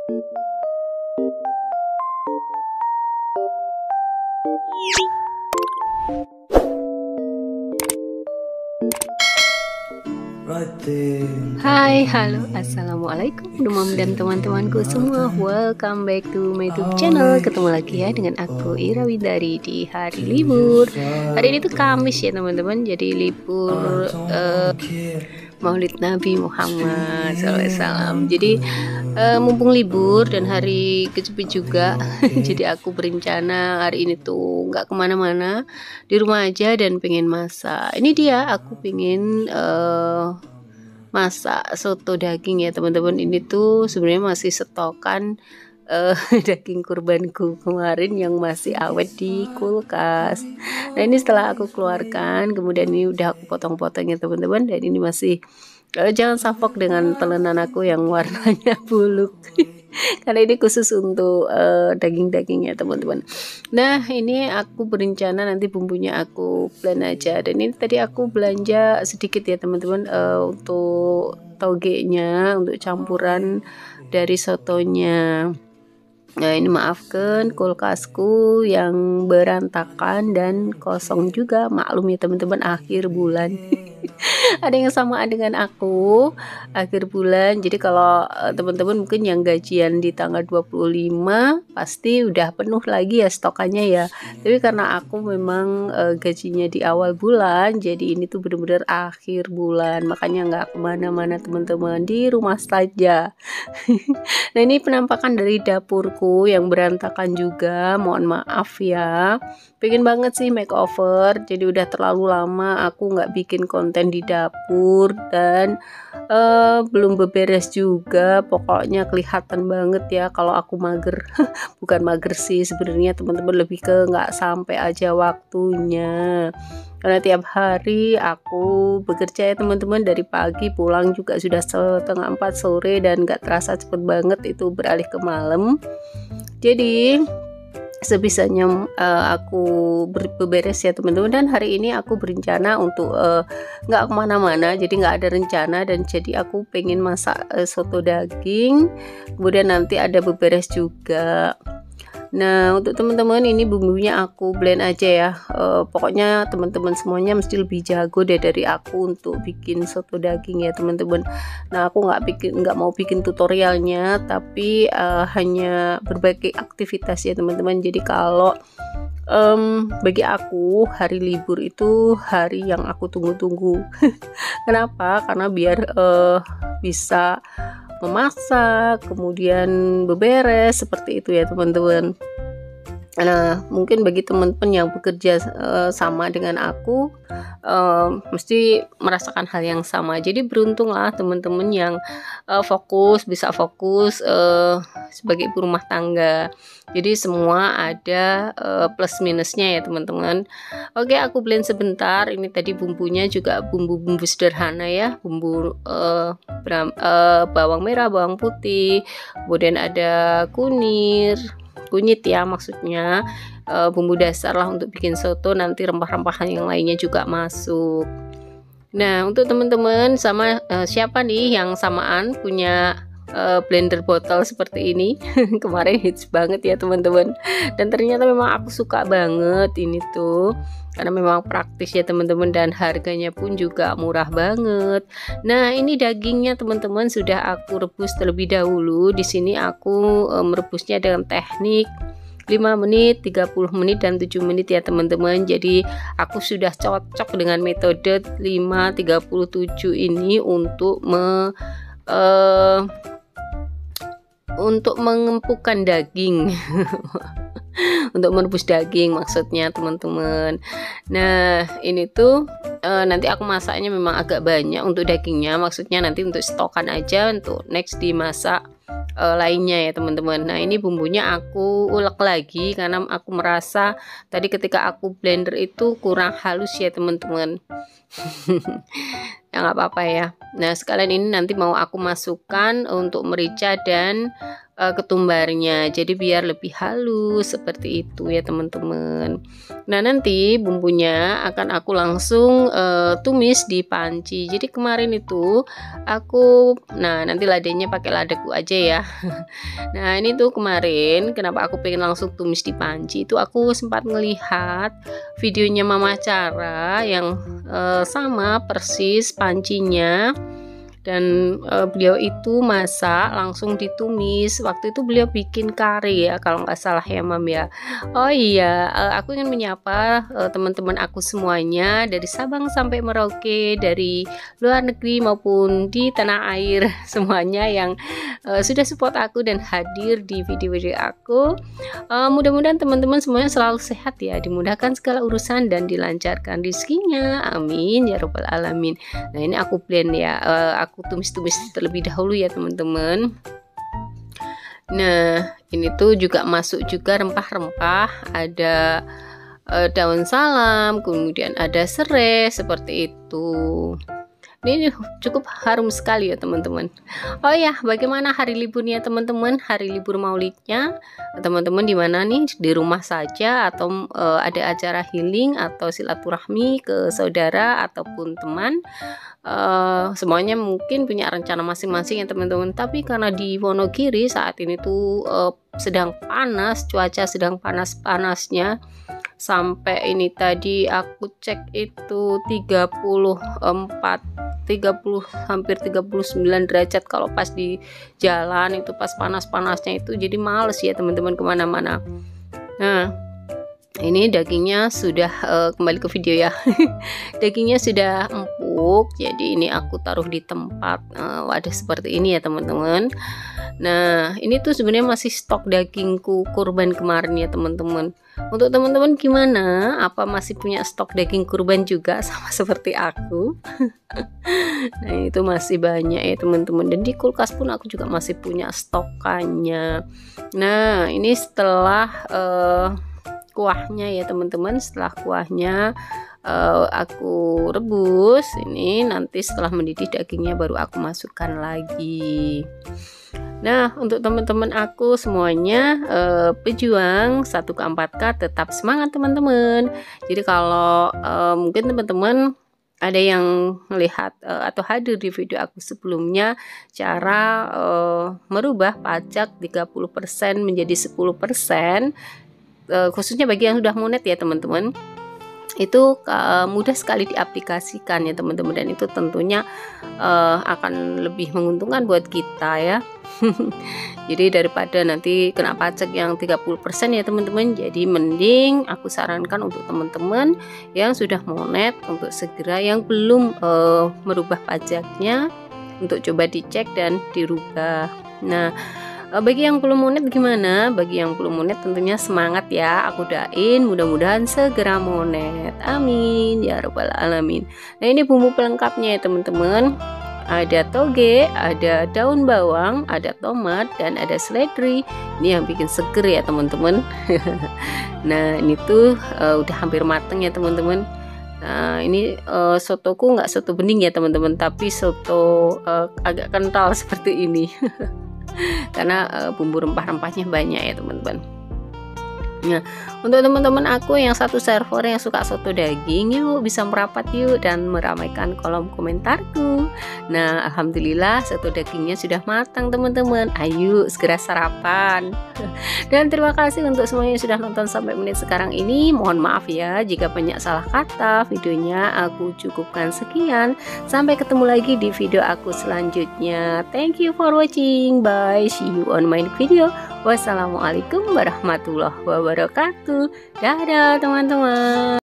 Hai, halo, assalamualaikum demam dan teman-temanku semua. Welcome back to my YouTube channel. Ketemu lagi ya dengan aku Ira Widari di hari libur. Hari ini tuh Kamis ya teman-teman. Jadi libur Maulid Nabi Muhammad SAW. Jadi mumpung libur dan hari kecepit juga, jadi aku berencana hari ini tuh nggak kemana-mana, di rumah aja dan pengen masak. Ini dia, aku pengen masak soto daging ya teman-teman. Ini tuh sebenarnya masih stokan daging kurbanku kemarin yang masih awet di kulkas. Nah ini setelah aku keluarkan, kemudian ini udah aku potong-potong ya teman-teman, dan ini masih jangan salfok dengan telenan aku yang warnanya buluk. Karena ini khusus untuk daging-dagingnya teman-teman. Nah ini aku berencana nanti bumbunya aku blend aja. Dan ini tadi aku belanja sedikit ya teman-teman, untuk togenya, untuk campuran dari sotonya. Nah ini maafkan kulkasku yang berantakan dan kosong juga, maklum ya teman-teman, akhir bulan. Ada yang samaan dengan aku, akhir bulan. Jadi kalau teman-teman mungkin yang gajian di tanggal 25 pasti udah penuh lagi ya stokannya ya. Tapi karena aku memang gajinya di awal bulan, jadi ini tuh bener-bener akhir bulan, makanya nggak kemana-mana teman-teman, di rumah saja. Nah ini penampakan dari dapurku yang berantakan juga, mohon maaf ya. Pengen banget sih makeover, jadi udah terlalu lama aku nggak bikin konten di dapur, dan belum beberes juga. Pokoknya kelihatan banget ya kalau aku mager. Bukan mager sih sebenarnya teman-teman, lebih ke nggak sampai aja waktunya. Karena tiap hari aku bekerja ya teman-teman, dari pagi pulang juga sudah setengah 4 sore, dan gak terasa cepet banget itu beralih ke malam. Jadi sebisanya aku beberes ya teman-teman. Dan hari ini aku berencana untuk nggak kemana-mana, jadi nggak ada rencana, dan jadi aku pengen masak soto daging, kemudian nanti ada beberes juga. Nah untuk teman-teman ini bumbunya aku blend aja ya. Pokoknya teman-teman semuanya mesti lebih jago deh dari aku untuk bikin soto daging ya teman-teman. Nah aku nggak mau bikin tutorialnya, tapi hanya berbagai aktivitas ya teman-teman. Jadi kalau bagi aku hari libur itu hari yang aku tunggu-tunggu. Kenapa? Karena biar bisa memasak, kemudian beberes, seperti itu ya teman-teman. Nah mungkin bagi teman-teman yang bekerja sama dengan aku, mesti merasakan hal yang sama. Jadi beruntung lah teman-teman yang bisa fokus sebagai ibu rumah tangga. Jadi semua ada plus minusnya ya teman-teman. Oke, aku blend sebentar. Ini tadi bumbunya juga bumbu-bumbu sederhana ya, bumbu bawang merah, bawang putih, kemudian ada kunyit ya maksudnya, bumbu dasar lah untuk bikin soto. Nanti rempah-rempah yang lainnya juga masuk. Nah untuk teman-teman sama siapa nih yang samaan punya blender botol seperti ini? Kemarin hits banget ya teman-teman, dan ternyata memang aku suka banget ini tuh, karena memang praktis ya teman-teman, dan harganya pun juga murah banget. Nah ini dagingnya teman-teman sudah aku rebus terlebih dahulu. Di sini aku merebusnya dengan teknik 5 menit, 30 menit, dan 7 menit ya teman-teman. Jadi aku sudah cocok dengan metode 5:37 ini untuk mengempukkan daging. Untuk merebus daging maksudnya teman-teman. Nah ini tuh nanti aku masaknya memang agak banyak untuk dagingnya, maksudnya nanti untuk stokan aja, untuk next dimasak lainnya ya teman-teman. Nah ini bumbunya aku ulek lagi karena aku merasa tadi ketika aku blender itu kurang halus ya teman-teman. Ya nggak apa-apa ya. Nah sekalian ini nanti mau aku masukkan untuk merica dan ketumbarnya, jadi biar lebih halus seperti itu ya teman-teman. Nah nanti bumbunya akan aku langsung tumis di panci. Jadi kemarin itu aku, nah nanti ladenya pakai ladaku aja ya. Nah ini tuh kemarin kenapa aku pengen langsung tumis di panci, itu aku sempat melihat videonya Mama Cara yang sama persis pancinya. Dan beliau itu masak langsung ditumis. Waktu itu beliau bikin kari ya kalau nggak salah ya Mam ya. Oh iya, aku ingin menyapa teman-teman aku semuanya dari Sabang sampai Merauke, dari luar negeri maupun di tanah air semuanya yang sudah support aku dan hadir di video-video aku. Mudah-mudahan teman-teman semuanya selalu sehat ya, dimudahkan segala urusan dan dilancarkan rezekinya, amin ya robbal alamin. Nah ini aku blend ya, aku tumis-tumis terlebih dahulu ya teman-teman. Nah ini tuh juga masuk juga rempah-rempah, ada daun salam, kemudian ada serai seperti itu. Ini cukup harum sekali ya teman-teman. Oh ya, bagaimana hari liburnya teman-teman? Hari libur Maulidnya teman-teman di mana nih? Di rumah saja atau ada acara healing atau silaturahmi ke saudara ataupun teman? Semuanya mungkin punya rencana masing-masing ya teman-teman. Tapi karena di Wonogiri saat ini tuh sedang panas, cuaca sedang panas-panasnya. Sampai ini tadi aku cek itu 30 hampir 39 derajat kalau pas di jalan itu, pas panas-panasnya itu, jadi males ya teman-teman kemana-mana. Nah ini dagingnya sudah kembali ke video ya. Dagingnya sudah empuk, jadi ini aku taruh di tempat wadah seperti ini ya teman-teman. Nah ini tuh sebenarnya masih stok dagingku kurban kemarin ya teman-teman. Untuk teman-teman gimana? Apa masih punya stok daging kurban juga sama seperti aku? Nah itu masih banyak ya teman-teman, dan di kulkas pun aku juga masih punya stokannya. Nah ini setelah kuahnya ya teman-teman, setelah kuahnya aku rebus, ini nanti setelah mendidih dagingnya baru aku masukkan lagi. Nah untuk teman-teman aku semuanya pejuang 1K4K tetap semangat teman-teman. Jadi kalau mungkin teman-teman ada yang melihat atau hadir di video aku sebelumnya, cara merubah pajak 30% menjadi 10%, khususnya bagi yang sudah monet ya teman-teman, itu mudah sekali diaplikasikan ya teman-teman, dan itu tentunya akan lebih menguntungkan buat kita ya. Jadi daripada nanti kena pajak yang 30% ya teman-teman, jadi mending aku sarankan untuk teman-teman yang sudah monet untuk segera, yang belum merubah pajaknya, untuk coba dicek dan dirubah. Nah bagi yang belum monet gimana? Bagi yang belum monet tentunya semangat ya, aku doain mudah-mudahan segera monet, amin ya robbal alamin. Nah ini bumbu pelengkapnya ya teman-teman, ada toge, ada daun bawang, ada tomat, dan ada seledri. Ini yang bikin seger ya teman-teman. Nah ini tuh udah hampir mateng ya teman-teman. Nah ini sotoku nggak soto bening ya teman-teman, tapi soto agak kental seperti ini. Karena bumbu rempah-rempahnya banyak ya teman-teman. Nah untuk teman-teman aku yang satu server yang suka soto daging, yuk bisa merapat yuk dan meramaikan kolom komentarku. Nah alhamdulillah soto dagingnya sudah matang teman-teman, ayo segera sarapan. Dan terima kasih untuk semuanya yang sudah nonton sampai menit sekarang ini. Mohon maaf ya jika banyak salah kata. Videonya aku cukupkan sekian, sampai ketemu lagi di video aku selanjutnya. Thank you for watching, bye, see you on my video. Wassalamualaikum warahmatullahi wabarakatuh. Dadah teman-teman.